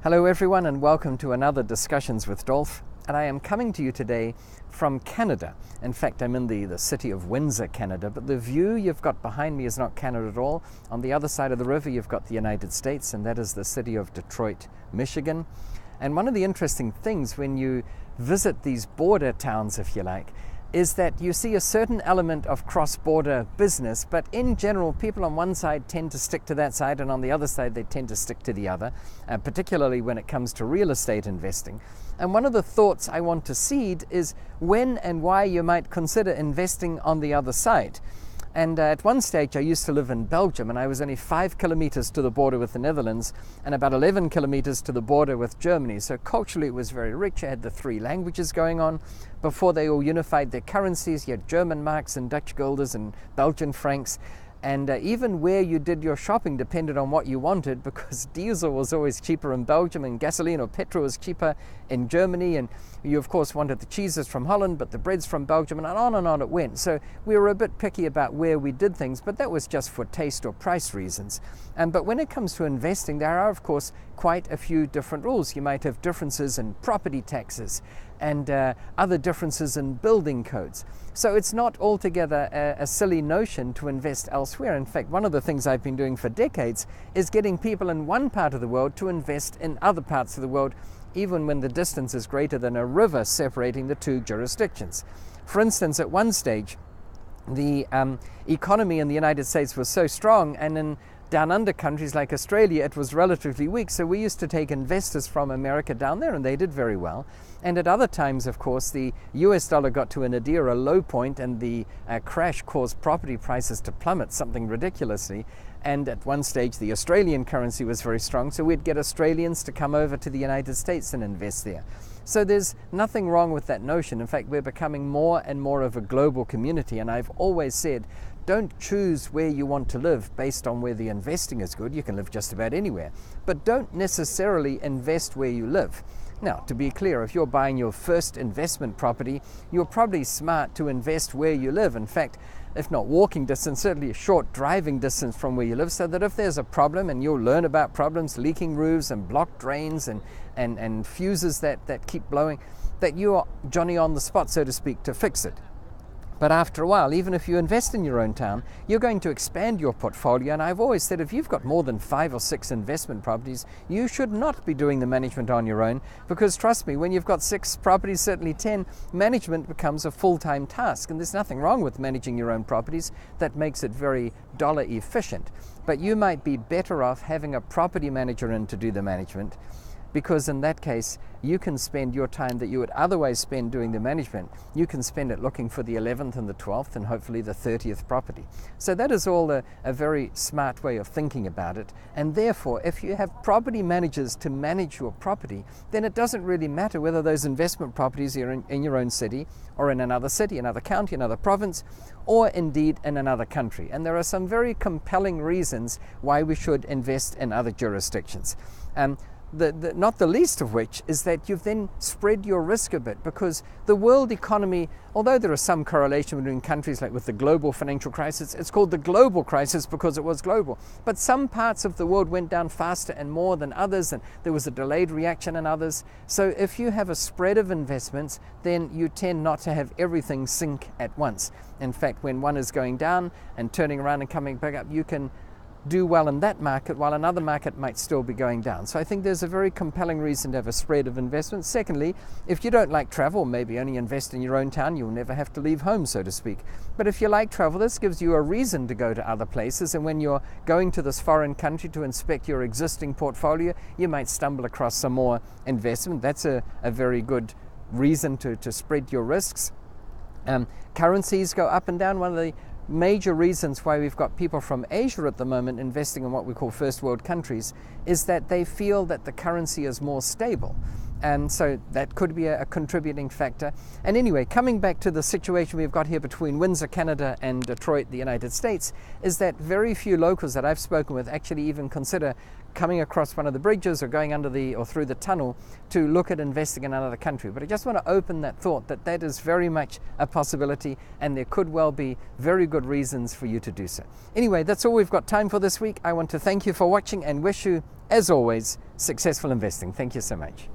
Hello everyone and welcome to another Discussions with Dolf, and I am coming to you today from Canada. In fact, I'm in the city of Windsor, Canada, but the view you've got behind me is not Canada at all. On the other side of the river you've got the United States, and that is the city of Detroit, Michigan. And one of the interesting things when you visit these border towns, if you like, is that you see a certain element of cross-border business, but in general, people on one side tend to stick to that side, and on the other side, they tend to stick to the other, particularly when it comes to real estate investing. And one of the thoughts I want to seed is when and why you might consider investing on the other side. And at one stage, I used to live in Belgium, and I was only 5 kilometers to the border with the Netherlands and about 11 kilometers to the border with Germany. So culturally, it was very rich. I had the 3 languages going on. Before they all unified their currencies, you had German marks and Dutch guilders and Belgian francs. And even where you did your shopping depended on what you wanted, because diesel was always cheaper in Belgium and gasoline or petrol was cheaper in Germany. And you, of course, wanted the cheeses from Holland, but the breads from Belgium, and on it went. So we were a bit picky about where we did things, but that was just for taste or price reasons. But when it comes to investing, there are, of course, quite a few different rules. You might have differences in property taxes and other differences in building codes. So it's not altogether a silly notion to invest elsewhere. In fact, one of the things I've been doing for decades is getting people in one part of the world to invest in other parts of the world, even when the distance is greater than a river separating the 2 jurisdictions. For instance, at one stage, the economy in the United States was so strong, and in down under countries like Australia, it was relatively weak. So we used to take investors from America down there, and they did very well. And at other times, of course, the US dollar got to a nadir, a low point, and the crash caused property prices to plummet something ridiculously. And at one stage, the Australian currency was very strong, so we'd get Australians to come over to the United States and invest there. So there's nothing wrong with that notion. In fact, we're becoming more and more of a global community, and I've always said, don't choose where you want to live based on where the investing is good. You can live just about anywhere, but don't necessarily invest where you live. Now, to be clear, if you're buying your first investment property, you're probably smart to invest where you live. In fact, if not walking distance, certainly a short driving distance from where you live, so that if there's a problem, and you'll learn about problems, leaking roofs and blocked drains and fuses that keep blowing, that you are Johnny on the spot, so to speak, to fix it. But after a while, even if you invest in your own town, you're going to expand your portfolio. And I've always said, if you've got more than 5 or 6 investment properties, you should not be doing the management on your own, because trust me, when you've got 6 properties, certainly 10, management becomes a full-time task. And there's nothing wrong with managing your own properties. That makes it very dollar efficient. But you might be better off having a property manager in to do the management, because in that case, you can spend your time that you would otherwise spend doing the management, you can spend it looking for the 11th and the 12th and hopefully the 30th property. So that is all a very smart way of thinking about it. And therefore, if you have property managers to manage your property, then it doesn't really matter whether those investment properties are in your own city or in another city, another county, another province, or indeed in another country. And there are some very compelling reasons why we should invest in other jurisdictions. Not the least of which is that you've then spread your risk a bit, because the world economy, although there is some correlation between countries, like with the global financial crisis, it's called the global crisis because it was global. But some parts of the world went down faster and more than others, and there was a delayed reaction in others. So if you have a spread of investments, then you tend not to have everything sink at once. In fact, when one is going down and turning around and coming back up, you can do well in that market while another market might still be going down. So I think there's a very compelling reason to have a spread of investments. Secondly, if you don't like travel, maybe only invest in your own town. You'll never have to leave home, so to speak. But if you like travel, this gives you a reason to go to other places. And when you're going to this foreign country to inspect your existing portfolio, you might stumble across some more investment. That's a very good reason to spread your risks. Currencies go up and down. One of the major reasons why we've got people from Asia at the moment investing in what we call first world countries is that they feel that the currency is more stable. and so that could be a contributing factor. And anyway, coming back to the situation we've got here between Windsor, Canada and Detroit, the United States, is that very few locals that I've spoken with actually even consider coming across one of the bridges or going under or through the tunnel to look at investing in another country. But I just want to open that thought that that is very much a possibility, and there could well be very good reasons for you to do so. Anyway, that's all we've got time for this week. I want to thank you for watching and wish you, as always, successful investing. Thank you so much.